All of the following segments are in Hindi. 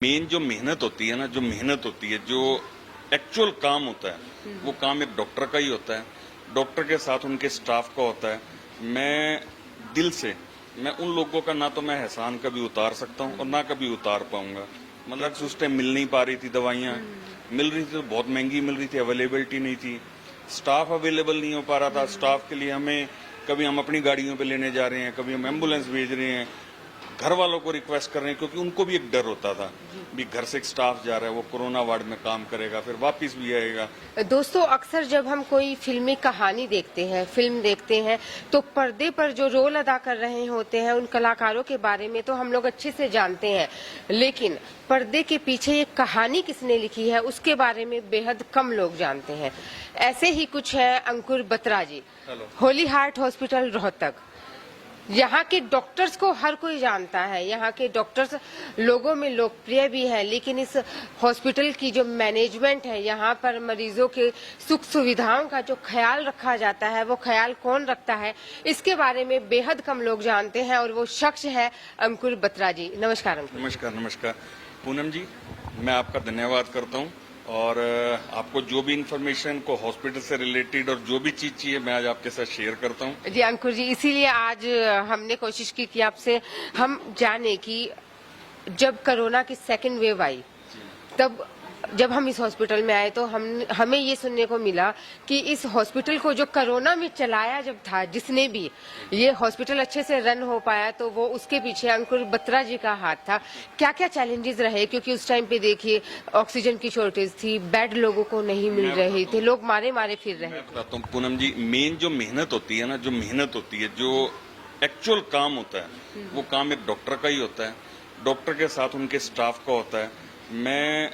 मेन जो मेहनत होती है ना, जो मेहनत होती है, जो एक्चुअल काम होता है, वो काम एक डॉक्टर का ही होता है। डॉक्टर के साथ उनके स्टाफ का होता है। मैं दिल से मैं उन लोगों का ना तो मैं एहसान कभी उतार सकता हूँ और ना कभी उतार पाऊंगा। मतलब उस टाइम मिल नहीं पा रही थी, दवाइयाँ मिल रही थी तो बहुत महंगी मिल रही थी, अवेलेबिलिटी नहीं थी, स्टाफ अवेलेबल नहीं हो पा रहा था। स्टाफ के लिए हमें कभी हम अपनी गाड़ियों पे लेने जा रहे हैं, कभी हम एम्बुलेंस भेज रहे हैं, घर वालों को रिक्वेस्ट कर रहे हैं, क्योंकि उनको भी एक डर होता था भी घर से एक स्टाफ जा रहा है, वो कोरोना वार्ड में काम करेगा, फिर वापस भी आएगा। दोस्तों, अक्सर जब हम कोई फिल्मी कहानी देखते हैं, फिल्म देखते हैं, तो पर्दे पर जो रोल अदा कर रहे होते हैं उन कलाकारों के बारे में तो हम लोग अच्छे से जानते हैं, लेकिन पर्दे के पीछे एक कहानी किसने लिखी है उसके बारे में बेहद कम लोग जानते हैं। ऐसे ही कुछ है अंकुर बत्रा जी, होली हार्ट हॉस्पिटल रोहतक। यहाँ के डॉक्टर्स को हर कोई जानता है, यहाँ के डॉक्टर्स लोगों में लोकप्रिय भी है, लेकिन इस हॉस्पिटल की जो मैनेजमेंट है, यहाँ पर मरीजों के सुख सुविधाओं का जो ख्याल रखा जाता है, वो ख्याल कौन रखता है, इसके बारे में बेहद कम लोग जानते हैं, और वो शख्स है अंकुर बत्रा जी। नमस्कार अंकुर। नमस्कार। नमस्कार पूनम जी, मैं आपका धन्यवाद करता हूँ, और आपको जो भी इंफॉर्मेशन को हॉस्पिटल से रिलेटेड और जो भी चीज चाहिए मैं आज आपके साथ शेयर करता हूँ। जी अंकुर जी, इसीलिए आज हमने कोशिश की कि आपसे हम जाने कि जब कोरोना की सेकेंड वेव आई, तब जब हम इस हॉस्पिटल में आए तो हमें ये सुनने को मिला कि इस हॉस्पिटल को जो कोरोना में चलाया जब था, जिसने भी ये हॉस्पिटल अच्छे से रन हो पाया, तो वो उसके पीछे अंकुर बत्रा जी का हाथ था। क्या क्या चैलेंजेस रहे, क्योंकि उस टाइम पे देखिए ऑक्सीजन की शॉर्टेज थी, बेड लोगों को नहीं मिल रहे थे, लोग मारे मारे फिर रहे। मैं बताता हूँ पूनम जी, मेन जो मेहनत होती है ना, जो मेहनत होती है, जो एक्चुअल काम होता है, वो काम एक डॉक्टर का ही होता है। डॉक्टर के साथ उनके स्टाफ का होता है। मैं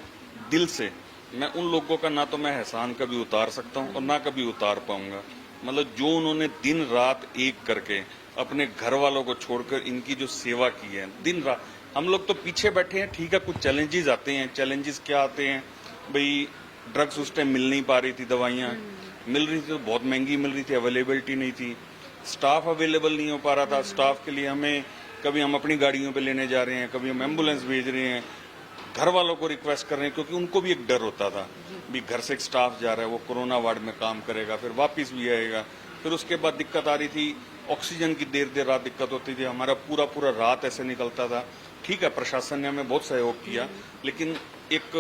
दिल से मैं उन लोगों का ना तो मैं एहसान कभी उतार सकता हूँ और ना कभी उतार पाऊंगा। मतलब जो उन्होंने दिन रात एक करके अपने घर वालों को छोड़कर इनकी जो सेवा की है, दिन रात। हम लोग तो पीछे बैठे हैं, ठीक है, कुछ चैलेंजेस आते हैं। चैलेंजेस क्या आते हैं भाई? ड्रग्स उस टाइम मिल नहीं पा रही थी, दवाइयाँ मिल रही थी तो बहुत महंगी मिल रही थी, अवेलेबिलिटी नहीं थी, स्टाफ अवेलेबल नहीं हो पा रहा था। स्टाफ के लिए हमें कभी हम अपनी गाड़ियों पे लेने जा रहे हैं, कभी हम एम्बुलेंस भेज रहे हैं, घर वालों को रिक्वेस्ट कर रहे हैं, क्योंकि उनको भी एक डर होता था भी घर से एक स्टाफ जा रहा है, वो कोरोना वार्ड में काम करेगा, फिर वापस भी आएगा। फिर उसके बाद दिक्कत आ रही थी ऑक्सीजन की, देर देर रात दिक्कत होती थी, हमारा पूरा पूरा रात ऐसे निकलता था। ठीक है, प्रशासन ने हमें बहुत सहयोग किया, लेकिन एक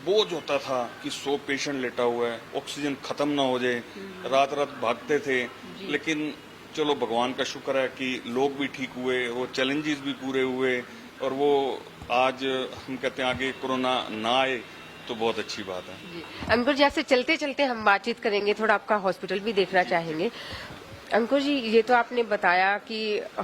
बोझ होता था कि 100 पेशेंट लेटा हुआ है, ऑक्सीजन खत्म ना हो जाए, रात रात भागते थे। लेकिन चलो भगवान का शुक्र है कि लोग भी ठीक हुए, वो चैलेंजेस भी पूरे हुए, और वो आज हम कहते हैं आगे कोरोना ना आए तो बहुत अच्छी बात है। जी अंकुर जी, आपसे चलते चलते हम बातचीत करेंगे, थोड़ा आपका हॉस्पिटल भी देखना चाहेंगे। अंकुर जी, ये तो आपने बताया कि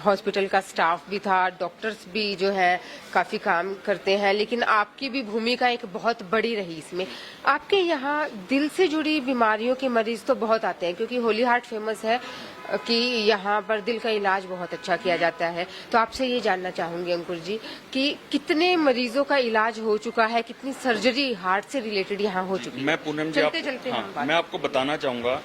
हॉस्पिटल का स्टाफ भी था, डॉक्टर्स भी जो है काफी काम करते हैं, लेकिन आपकी भी भूमिका एक बहुत बड़ी रही इसमें। आपके यहाँ दिल से जुड़ी बीमारियों के मरीज तो बहुत आते हैं, क्योंकि होली हार्ट फेमस है कि यहाँ पर दिल का इलाज बहुत अच्छा किया जाता है। तो आपसे ये जानना चाहूंगी अंकुर जी कि कितने मरीजों का इलाज हो चुका है, कितनी सर्जरी हार्ट से रिलेटेड यहाँ हो चुकी है? मैं पूनम जी चलते चलते हाँ, मैं आपको बताना चाहूंगा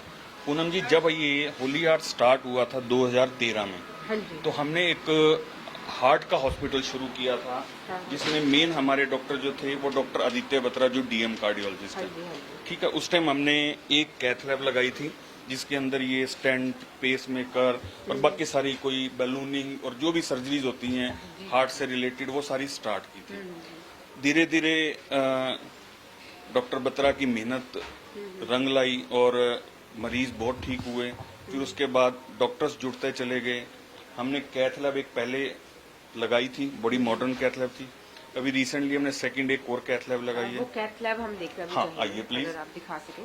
पूनम जी, जब ये होली हार्ट स्टार्ट हुआ था 2013 में, हाँ जी, तो हमने एक हार्ट का हॉस्पिटल शुरू किया था, जिसमें मेन हमारे डॉक्टर जो थे वो डॉक्टर आदित्य बत्रा, जो डीएम कार्डियोलॉजिस्ट है। ठीक है, उस टाइम हमने एक कैथ लैब लगाई थी, जिसके अंदर ये स्टेंट, पेस मेकर और बाकी सारी कोई बैलूनिंग और जो भी सर्जरीज होती हैं हार्ट से रिलेटेड, वो सारी स्टार्ट की थी। धीरे धीरे डॉक्टर बत्रा की मेहनत रंग लाई और मरीज बहुत ठीक हुए। फिर उसके बाद डॉक्टर्स जुड़ते चले गए। हमने कैथ लैब एक पहले लगाई थी, बड़ी मॉडर्न कैथ लैब थी। अभी रिसेंटली हमने सेकंड एक और कैथ लैब लगाई है। वो कैथ लैब हम देखना भी हाँ, चाहेंगे, आइए प्लीज, अगर आप दिखा सके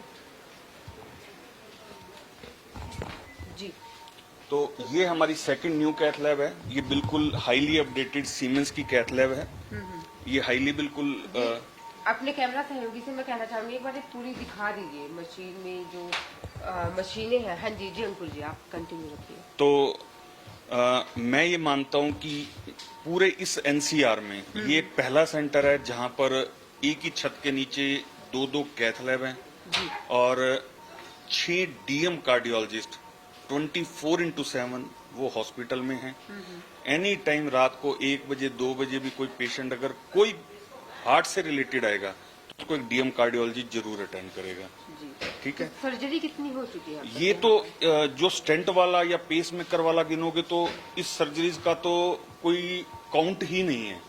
जी। तो ये हमारी सेकंड न्यू कैथ लैब है। ये बिल्कुल हाईली अपडेटेड सीमेंस की कैथ लैब है। ये हाईली बिल्कुल अपने कैमरा सहयोगी से मैं कहना चाहूंगी, एक बार ये पूरी दिखा दीजिए मशीन में जो मशीनें हैं। हाँ जी जी अंकुर जी, आप कंटिन्यू रखिए। तो मैं ये मानता हूँ कि पूरे इस एनसीआर में ये एक पहला सेंटर है जहाँ पर एक ही छत के नीचे दो कैथ लैब हैं और 6 डीएम कार्डियोलॉजिस्ट 24/7 वो हॉस्पिटल में हैं। एनी टाइम रात को 1 बजे 2 बजे भी कोई पेशेंट अगर कोई हार्ट से रिलेटेड आएगा तो उसको एक डीएम कार्डियोलॉजी जरूर अटेंड करेगा। ठीक है। सर्जरी कितनी हो चुकी है? ये तो जो स्टेंट वाला या पेस मेकर वाला गिनोगे तो इस सर्जरीज का तो कोई काउंट ही नहीं है।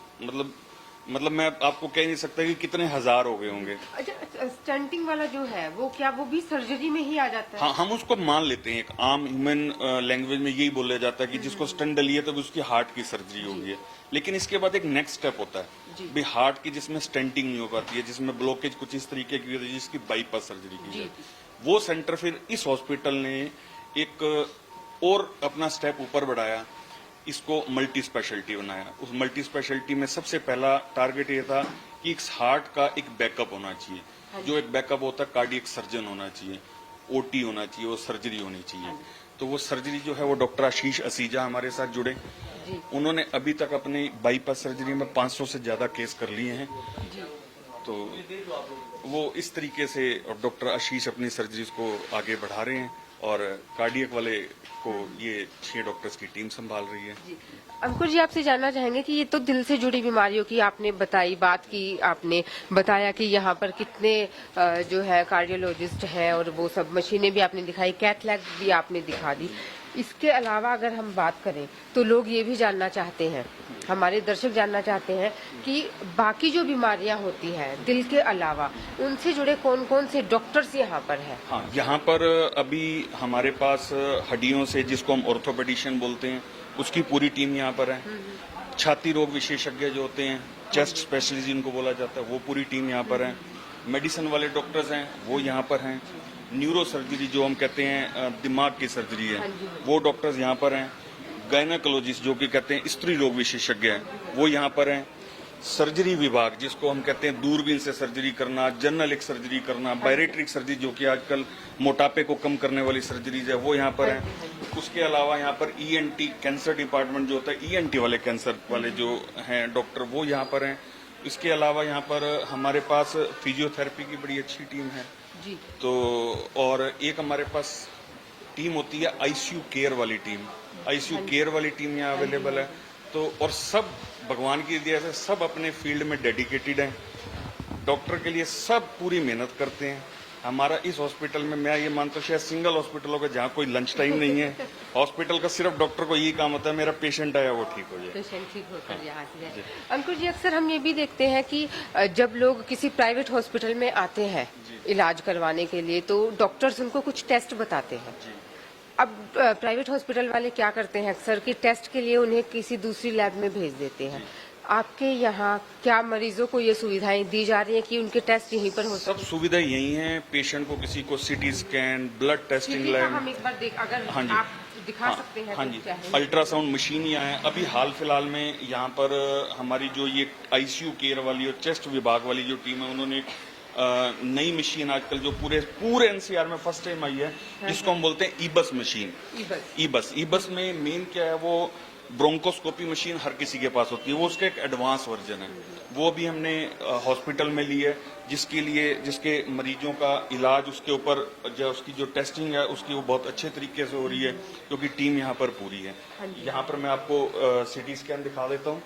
मतलब मैं आपको कह नहीं सकता कि कितने हजार हो गए होंगे। अच्छा, स्टंटिंग वाला जो है वो क्या वो भी सर्जरी में ही आ जाता है? हाँ, हम उसको मान लेते हैं, एक आम ह्यूमन लैंग्वेज में यही बोला जाता है कि जिसको स्टंट डली है तो उसकी हार्ट की सर्जरी होगी है। लेकिन इसके बाद एक नेक्स्ट स्टेप होता है भी हार्ट की, जिसमें स्टेंटिंग नहीं हो पाती है, जिसमें ब्लॉकेज कुछ इस तरीके की होती है जिसकी बाईपास सर्जरी की जाए। वो सेंटर फिर इस हॉस्पिटल ने एक और अपना स्टेप ऊपर बढ़ाया, इसको मल्टी स्पेशलिटी बनाया। उस मल्टी स्पेशलिटी में सबसे पहला टारगेट ये था कि इस हार्ट का एक बैकअप होना चाहिए। जो एक बैकअप होता है, कार्डियक सर्जन होना चाहिए, ओटी होना चाहिए, वो सर्जरी होनी चाहिए। तो वो सर्जरी जो है वो डॉक्टर आशीष असीजा हमारे साथ जुड़े। उन्होंने अभी तक अपनी बाईपास सर्जरी में 500 से ज्यादा केस कर लिए हैं। तो वो इस तरीके से डॉक्टर आशीष अपनी सर्जरीज को आगे बढ़ा रहे हैं और कार्डियक वाले को ये 6 डॉक्टर्स की टीम संभाल रही है। अंकुर जी, आपसे जानना चाहेंगे कि ये तो दिल से जुड़ी बीमारियों की आपने बताई बात की, आपने बताया कि यहाँ पर कितने जो है कार्डियोलॉजिस्ट हैं और वो सब मशीनें भी आपने दिखाई, कैथ लैब भी आपने दिखा दी। इसके अलावा अगर हम बात करें तो लोग ये भी जानना चाहते हैं, हमारे दर्शक जानना चाहते हैं कि बाकी जो बीमारियां होती हैं दिल के अलावा उनसे जुड़े कौन कौन से डॉक्टर्स यहाँ पर हैं? हाँ, यहाँ पर अभी हमारे पास हड्डियों से, जिसको हम ऑर्थोपेडिशियन बोलते हैं, उसकी पूरी टीम यहाँ पर है। छाती रोग विशेषज्ञ जो होते हैं, चेस्ट स्पेशलिस्ट जिनको बोला जाता है, वो पूरी टीम यहाँ पर है। मेडिसिन वाले डॉक्टर्स हैं वो यहाँ पर हैं। न्यूरो सर्जरी जो हम कहते हैं दिमाग की सर्जरी है, वो डॉक्टर्स यहाँ पर हैं। गायनाकोलॉजिस्ट जो कि कहते हैं स्त्री रोग विशेषज्ञ हैं, वो यहाँ पर हैं। सर्जरी विभाग जिसको हम कहते हैं दूरबीन से सर्जरी करना, जनरल सर्जरी करना, बायरेट्रिक सर्जरी जो कि आजकल मोटापे को कम करने वाली सर्जरीज है, वो यहाँ पर है। उसके अलावा यहाँ पर ईएनटी कैंसर डिपार्टमेंट जो होता है, ईएनटी वाले कैंसर वाले जो हैं डॉक्टर, वो यहाँ पर हैं। इसके अलावा यहाँ पर हमारे पास फिजियोथेरेपी की बड़ी अच्छी टीम है जी। तो और एक हमारे पास टीम होती है आईसीयू केयर वाली टीम। आईसीयू केयर वाली टीम यहाँ अवेलेबल है। तो और सब भगवान की दया से सब अपने फील्ड में डेडिकेटेड हैं, डॉक्टर के लिए सब पूरी मेहनत करते हैं। हमारा इस हॉस्पिटल में मैं ये मानता हूँ शायद सिंगल हॉस्पिटल होगा जहाँ कोई लंच टाइम नहीं है। हॉस्पिटल का सिर्फ डॉक्टर को यही काम होता है मेरा पेशेंट आया वो ठीक हो जाए, पेशेंट ठीक होकर यहाँ से जाए। अंकुर जी, अक्सर हम ये भी देखते हैं कि जब लोग किसी प्राइवेट हॉस्पिटल में आते हैं इलाज करवाने के लिए तो डॉक्टर्स उनको कुछ टेस्ट बताते हैं। अब प्राइवेट हॉस्पिटल वाले क्या करते हैं अक्सर कि टेस्ट के लिए उन्हें किसी दूसरी लैब में भेज देते हैं। आपके यहाँ क्या मरीजों को ये सुविधाएं दी जा रही हैं कि उनके टेस्ट यहीं पर हो? सब सुविधाएं यही हैं। पेशेंट को किसी को CT scan, blood testing lab, हम एक बार अगर हाँ जी, आप दिखा सकते हैं हाँ तो जी, क्या है? अल्ट्रासाउंड मशीन यहाँ है। अभी हाल फिलहाल में यहाँ पर हमारी जो ये आईसीयू केयर वाली और चेस्ट विभाग वाली जो टीम है, उन्होंने नई मशीन आजकल जो पूरे एनसीआर में फर्स्ट टाइम आई है, जिसको हम बोलते हैं ईबस मशीन। ईबस में मेन क्या है, वो ब्रोंकोस्कोपी मशीन हर किसी के पास होती है, वो उसका एक एडवांस वर्जन है। वो भी हमने हॉस्पिटल में ली है, जिसके मरीजों का इलाज, उसके ऊपर जो उसकी जो टेस्टिंग है उसकी वो बहुत अच्छे तरीके से हो रही है क्योंकि टीम यहाँ पर पूरी है। यहाँ पर मैं आपको सीटी स्कैन दिखा देता हूँ।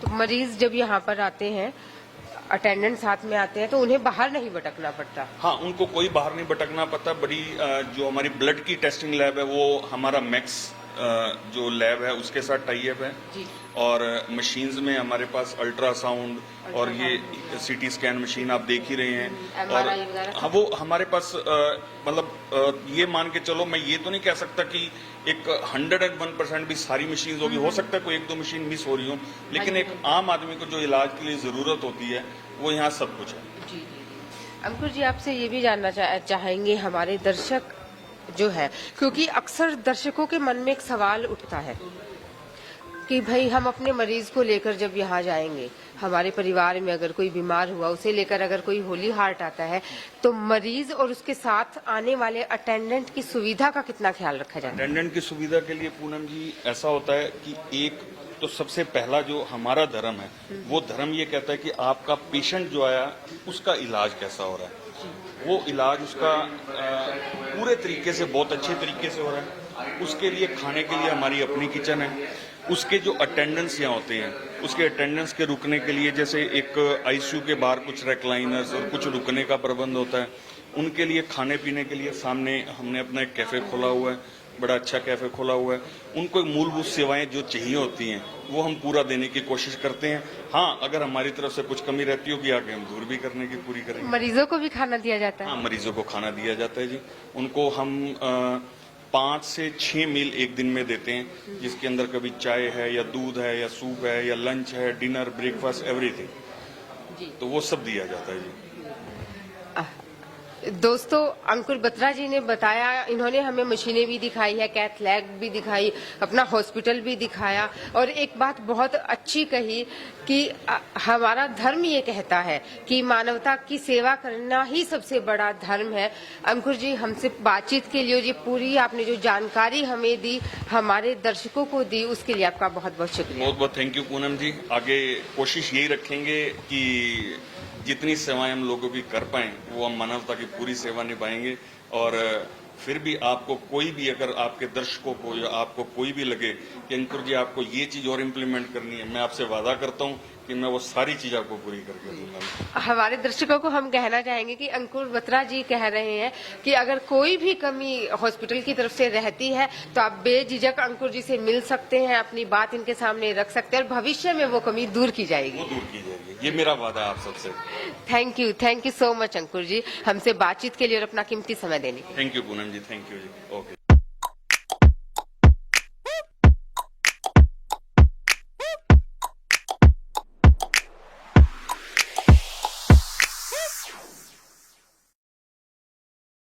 तो मरीज जब यहाँ पर आते हैं, अटेंडेंट साथ में आते हैं तो उन्हें बाहर नहीं भटकना पड़ता? हाँ, उनको कोई बाहर नहीं भटकना पड़ता। बड़ी जो हमारी ब्लड की टेस्टिंग लैब है वो हमारा मैक्स जो लैब है उसके साथ टाई अप है जी। और मशीन्स में हमारे पास अल्ट्रासाउंड और ये सीटी स्कैन मशीन आप देख ही रहे हैं। और हाँ, वो हमारे पास मतलब ये मान के चलो, मैं ये तो नहीं कह सकता कि एक 101% भी सारी मशीन होगी, हो सकता है कोई एक दो मशीन मिस हो रही हो, लेकिन एक आम आदमी को जो इलाज के लिए जरूरत होती है वो यहाँ सब कुछ है। जी। अंकुर जी, आपसे ये भी जानना चाहेंगे हमारे दर्शक जो है, क्योंकि अक्सर दर्शकों के मन में एक सवाल उठता है कि भाई हम अपने मरीज को लेकर जब यहाँ जाएंगे, हमारे परिवार में अगर कोई बीमार हुआ, उसे लेकर अगर कोई होली हार्ट आता है तो मरीज और उसके साथ आने वाले अटेंडेंट की सुविधा का कितना ख्याल रखा जाता है? अटेंडेंट की सुविधा के लिए पूनम जी ऐसा होता है कि एक तो सबसे पहला जो हमारा धर्म है वो धर्म ये कहता है कि आपका पेशेंट जो आया उसका इलाज कैसा हो रहा है। वो इलाज उसका पूरे तरीके से, बहुत अच्छे तरीके से हो रहा है। उसके लिए खाने के लिए हमारी अपनी किचन है। उसके जो अटेंडेंट्स यहाँ होते हैं, उसके अटेंडेंट्स के रुकने के लिए, जैसे एक आईसीयू के बाहर कुछ रेक्लाइनर्स और कुछ रुकने का प्रबंध होता है, उनके लिए खाने पीने के लिए सामने हमने अपना एक कैफे खोला हुआ है, बड़ा अच्छा कैफे खोला हुआ है। उनको मूलभूत सेवाएं जो चाहिए होती हैं वो हम पूरा देने की कोशिश करते हैं। हाँ, अगर हमारी तरफ से कुछ कमी रहती होगी आगे हम दूर भी करने की पूरी करेंगे। मरीजों को भी खाना दिया जाता है? हाँ, मरीजों को खाना दिया जाता है जी। उनको हम 5 से 6 मील एक दिन में देते हैं, जिसके अंदर कभी चाय है या दूध है या सूप है या लंच है, डिनर, ब्रेकफास्ट, एवरीथिंग, तो वो सब दिया जाता है जी। दोस्तों, अंकुर बत्रा जी ने बताया, इन्होंने हमें मशीनें भी दिखाई है, कैथ लैब भी दिखाई, अपना हॉस्पिटल भी दिखाया, और एक बात बहुत अच्छी कही कि हमारा धर्म ये कहता है कि मानवता की सेवा करना ही सबसे बड़ा धर्म है। अंकुर जी, हमसे बातचीत के लिए जी पूरी आपने जो जानकारी हमें दी, हमारे दर्शकों को दी, उसके लिए आपका बहुत बहुत शुक्रिया। बहुत बहुत थैंक यू पूनम जी। आगे कोशिश यही रखेंगे कि जितनी सेवाएं हम लोगों की कर पाएं वो हम मानवता की पूरी सेवा निभाएंगे। और फिर भी आपको कोई भी, अगर आपके दर्शकों को या आपको कोई भी लगे कि अंकुर जी आपको ये चीज और इम्प्लीमेंट करनी है, मैं आपसे वादा करता हूं कि मैं वो सारी चीज आपको पूरी करके दूंगा। हमारे दर्शकों को हम कहना चाहेंगे कि अंकुर बत्रा जी कह रहे हैं कि अगर कोई भी कमी हॉस्पिटल की तरफ से रहती है तो आप बेझिझक अंकुर जी से मिल सकते हैं, अपनी बात इनके सामने रख सकते हैं और भविष्य में वो कमी दूर की जाएगी। वो दूर की जाएगी, ये मेरा वादा है आप सबसे। थैंक यू सो मच अंकुर जी, हमसे बातचीत के लिए और अपना कीमती समय देने के लिए। Thank you Poonam ji, thank you ji. Okay.